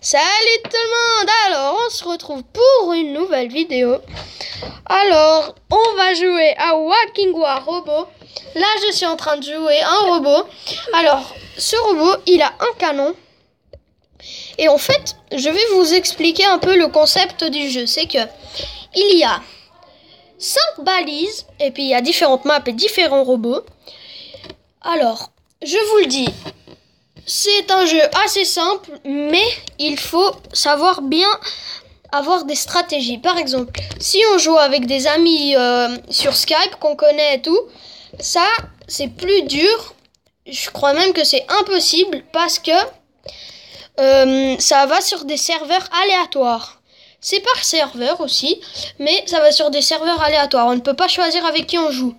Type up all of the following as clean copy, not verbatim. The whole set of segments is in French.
Salut tout le monde. Alors on se retrouve pour une nouvelle vidéo. Alors on va jouer à Walking War Robot. Là je suis en train de jouer un robot. Alors ce robot il a un canon. Et en fait je vais vous expliquer un peu le concept du jeu. C'est que il y a 5 balises. Et puis il y a différentes maps et différents robots. Alors je vous le dis, c'est un jeu assez simple, mais il faut savoir bien avoir des stratégies. Par exemple, si on joue avec des amis sur Skype qu'on connaît et tout, ça c'est plus dur. Je crois même que c'est impossible parce que ça va sur des serveurs aléatoires. C'est par serveur aussi, mais ça va sur des serveurs aléatoires. On ne peut pas choisir avec qui on joue.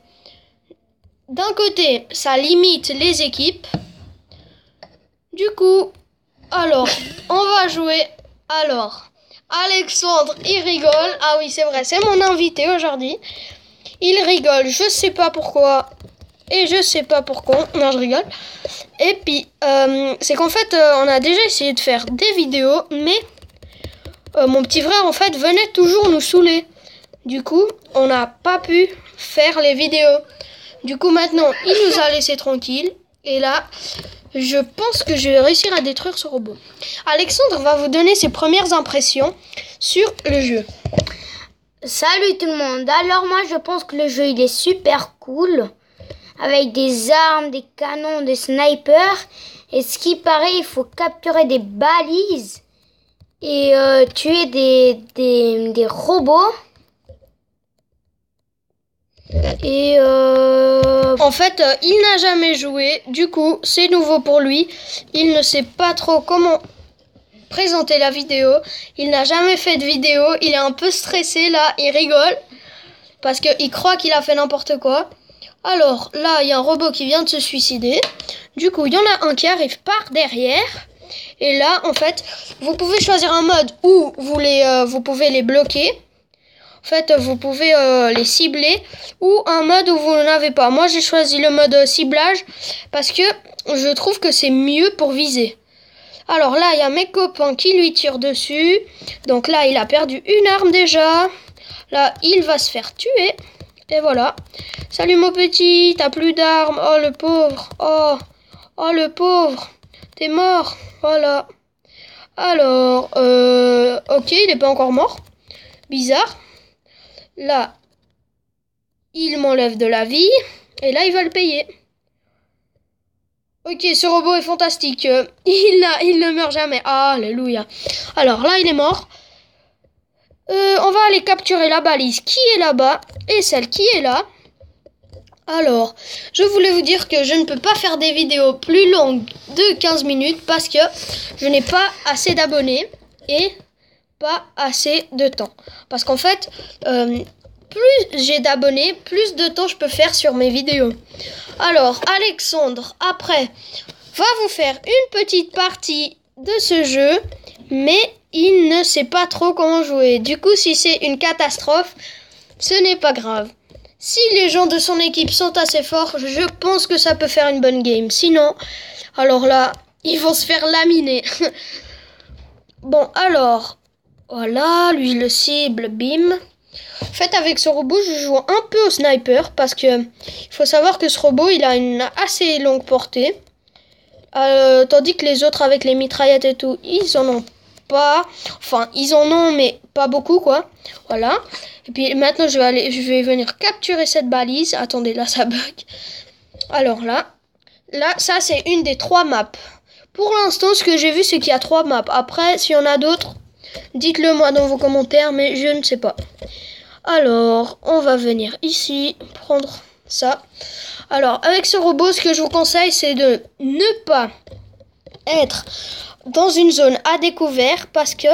D'un côté, ça limite les équipes. Du coup, alors, on va jouer. Alors, Alexandre, il rigole. Ah oui, c'est vrai, c'est mon invité aujourd'hui. Il rigole, je sais pas pourquoi. Et je sais pas pourquoi. Non, je rigole. Et puis, c'est qu'en fait, on a déjà essayé de faire des vidéos, mais mon petit frère, en fait, venait toujours nous saouler. Du coup, on n'a pas pu faire les vidéos. Du coup, maintenant, il nous a laissé tranquille. Et là, je pense que je vais réussir à détruire ce robot. Alexandre va vous donner ses premières impressions sur le jeu. Salut tout le monde. Alors moi, je pense que le jeu, il est super cool. Avec des armes, des canons, des snipers. Et ce qui paraît, il faut capturer des balises. Et tuer des robots. Et en fait, il n'a jamais joué, du coup, c'est nouveau pour lui. Il ne sait pas trop comment présenter la vidéo. Il n'a jamais fait de vidéo. Il est un peu stressé là, il rigole parce qu'il croit qu'il a fait n'importe quoi. Alors là, il y a un robot qui vient de se suicider. Du coup, il y en a un qui arrive par derrière. Et là, en fait, vous pouvez choisir un mode où vous pouvez les bloquer. En fait, vous pouvez les cibler ou un mode où vous n'en avez pas. Moi, j'ai choisi le mode ciblage parce que je trouve que c'est mieux pour viser. Alors là, il y a mes copains qui lui tirent dessus. Donc là, il a perdu une arme déjà. Là, il va se faire tuer. Et voilà. Salut mon petit, t'as plus d'armes. Oh le pauvre. Oh le pauvre. T'es mort. Voilà. Alors, ok, il n'est pas encore mort. Bizarre. Là, il m'enlève de la vie. Et là, il va le payer. Ok, ce robot est fantastique. Il ne meurt jamais. Ah, alléluia. Alors là, il est mort. On va aller capturer la balise qui est là-bas. Et celle qui est là. Alors, je voulais vous dire que je ne peux pas faire des vidéos plus longues de 15 minutes. Parce que je n'ai pas assez d'abonnés. Et pas assez de temps. Parce qu'en fait, plus j'ai d'abonnés, plus de temps je peux faire sur mes vidéos. Alors, Alexandre, après, va vous faire une petite partie de ce jeu, mais il ne sait pas trop comment jouer. Du coup, si c'est une catastrophe, ce n'est pas grave. Si les gens de son équipe sont assez forts, je pense que ça peut faire une bonne game. Sinon, alors là, ils vont se faire laminer. Bon, alors, voilà, lui le cible, bim. En fait, avec ce robot, je joue un peu au sniper parce que il faut savoir que ce robot, il a une assez longue portée. Tandis que les autres avec les mitraillettes et tout, ils en ont pas. Enfin, ils en ont, mais pas beaucoup, quoi. Voilà. Et puis maintenant, je vais venir capturer cette balise. Attendez, là, ça bug. Alors là, ça, c'est une des 3 maps. Pour l'instant, ce que j'ai vu, c'est qu'il y a 3 maps. Après, s'il y en a d'autres, dites-le moi dans vos commentaires, mais je ne sais pas. Alors, on va venir ici, prendre ça. Alors, avec ce robot, ce que je vous conseille, c'est de ne pas être dans une zone à découvert parce que,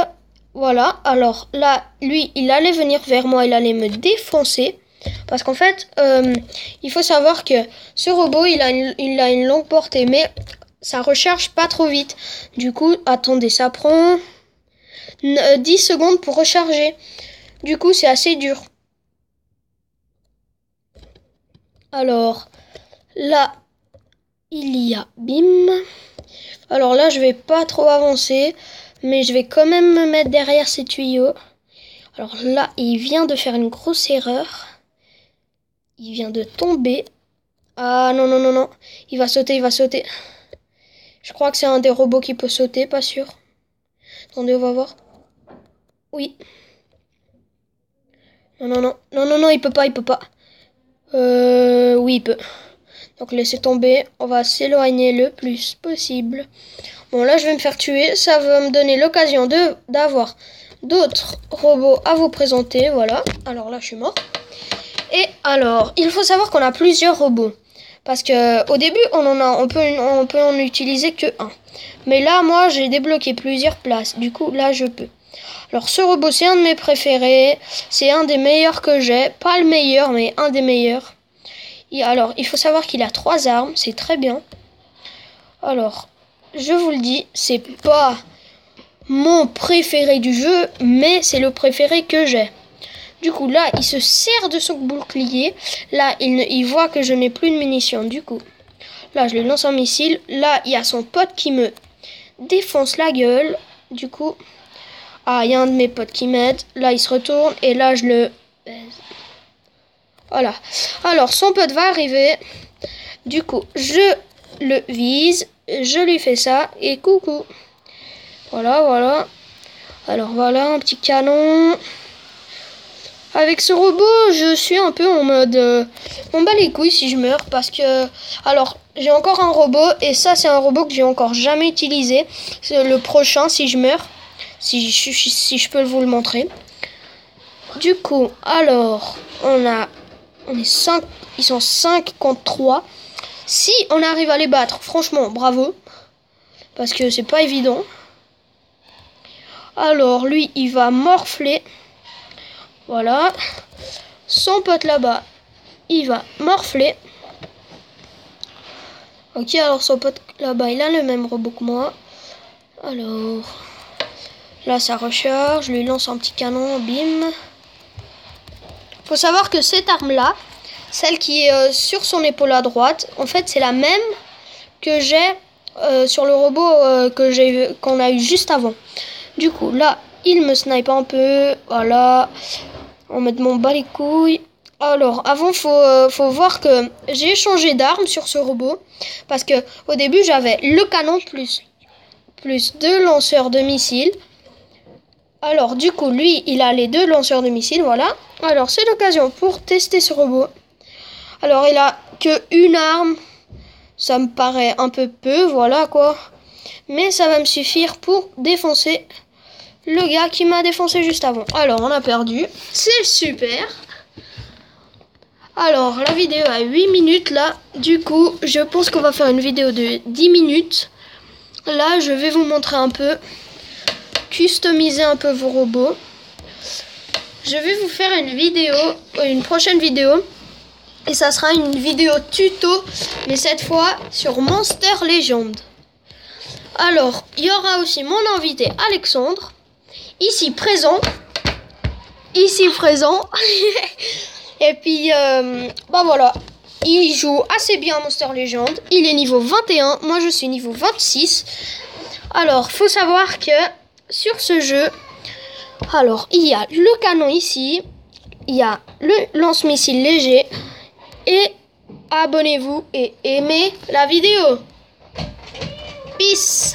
voilà, alors là, lui, il allait venir vers moi, il allait me défoncer. Parce qu'en fait, il faut savoir que ce robot, il a une longue portée, mais ça recharge pas trop vite. Du coup, attendez, ça prend 10 secondes pour recharger. Du coup, c'est assez dur. Alors, là, il y a bim. Alors là, je vais pas trop avancer. Mais je vais quand même me mettre derrière ces tuyaux. Alors là, il vient de faire une grosse erreur. Il vient de tomber. Ah non, non, non, non. Il va sauter, il va sauter. Je crois que c'est un des robots qui peut sauter, pas sûr. Attendez, on va voir. Oui. Non, non, non. Non, non, non, il peut pas, il peut pas. Oui, il peut. Donc laissez tomber. On va s'éloigner le plus possible. Bon, là, je vais me faire tuer. Ça va me donner l'occasion d'avoir d'autres robots à vous présenter. Voilà. Alors là, je suis mort. Et alors, il faut savoir qu'on a plusieurs robots. Parce que au début, on peut en utiliser que un. Mais là, moi, j'ai débloqué plusieurs places. Du coup, là, je peux. Alors, ce robot, c'est un de mes préférés. C'est un des meilleurs que j'ai. Pas le meilleur, mais un des meilleurs. Alors, il faut savoir qu'il a 3 armes. C'est très bien. Alors, je vous le dis, c'est pas mon préféré du jeu, mais c'est le préféré que j'ai. Du coup, là, il se sert de son bouclier. Là, il voit que je n'ai plus de munitions. Du coup, là, je lui lance un missile. Là, il y a son pote qui me défonce la gueule. Du coup, il y a un de mes potes qui m'aide. Là, il se retourne et là, je le baise. Voilà. Alors, son pote va arriver. Du coup, je le vise. Je lui fais ça. Et coucou. Voilà, voilà. Alors, voilà, un petit canon. Avec ce robot, je suis un peu en mode... on bat les couilles si je meurs parce que... Alors, j'ai encore un robot et ça, c'est un robot que j'ai encore jamais utilisé. C'est le prochain si je meurs. Si je peux vous le montrer. Du coup, alors, ils sont 5 contre 3. Si on arrive à les battre, franchement, bravo. Parce que c'est pas évident. Alors, lui, il va morfler. Voilà. Son pote là-bas, il va morfler. Ok, alors son pote là-bas, il a le même robot que moi. Alors, là, ça recharge. Je lui lance un petit canon, bim. Faut savoir que cette arme-là, celle qui est sur son épaule à droite, en fait, c'est la même que j'ai sur le robot qu'on a eu juste avant. Du coup, là, il me snipe un peu. Voilà. On met mon bas les couilles. Alors, avant, faut voir que j'ai changé d'arme sur ce robot. Parce que au début, j'avais le canon plus 2 lanceurs de missiles. Alors, du coup, lui, il a les 2 lanceurs de missiles, voilà. Alors, c'est l'occasion pour tester ce robot. Alors, il a que une arme. Ça me paraît un peu peu, voilà, quoi. Mais ça va me suffire pour défoncer le gars qui m'a défoncé juste avant. Alors, on a perdu. C'est super. Alors, la vidéo a 8 minutes, là. Du coup, je pense qu'on va faire une vidéo de 10 minutes. Là, je vais vous montrer un peu. Customiser un peu vos robots. Je vais vous faire une prochaine vidéo. Et ça sera une vidéo tuto. Mais cette fois, sur Monster Legend. Alors, il y aura aussi mon invité Alexandre. Ici présent. Et puis, bah voilà. Il joue assez bien à Monster Legend. Il est niveau 21. Moi, je suis niveau 26. Alors, faut savoir que sur ce jeu, alors, il y a le canon ici. Il y a le lance-missile léger. Et abonnez-vous et aimez la vidéo. Peace.